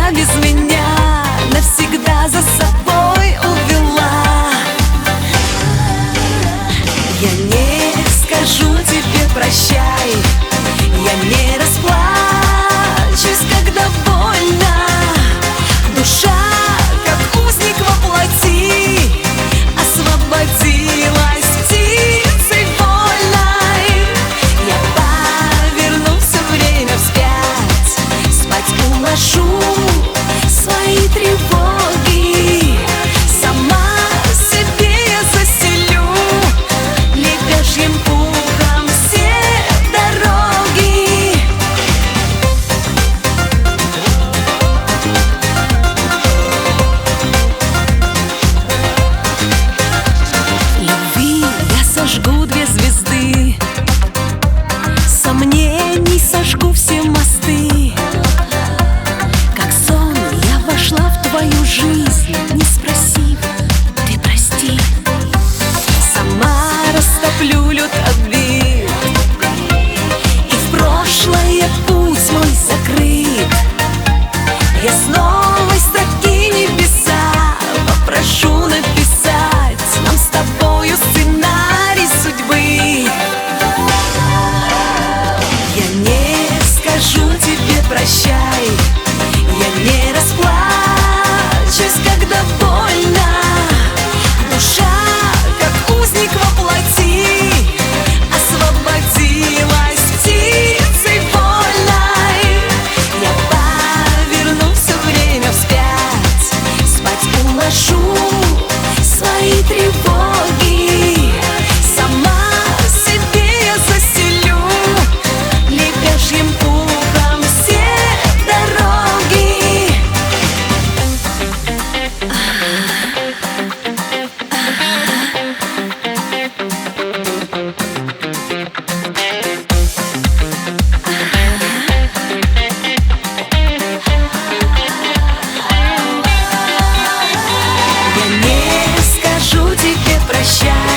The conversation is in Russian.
тебя без меня навсегда за собой увела. Я не скажу тебе прощай, я не расплачусь, когда больно. Душа, как узник во плоти, освободилась птицей вольной. Я поверну все время вспять, спать уложу свои тревоги. Сама себе я заселю лепешьим пухом все дороги. Любви я сожгу 2 звезды, сомнений сожгу все мосты. Как сон я вошла в твою жизнь, не спросив, ты прости. Сама растоплю лед обид, и в прошлое путь мой закрыт. Я снова строки небеса попрошу написать нам с тобою сценарий судьбы. Я не скажу тебе прощай, я не расплачусь, когда больно. Душа, как узник во плоти, освободилась птицей вольной. Я поверну все время вспять, спать уложу свои тревоги. Сама себе я заселю лепешьим пухом все дороги. Я не скажу тебе прощай,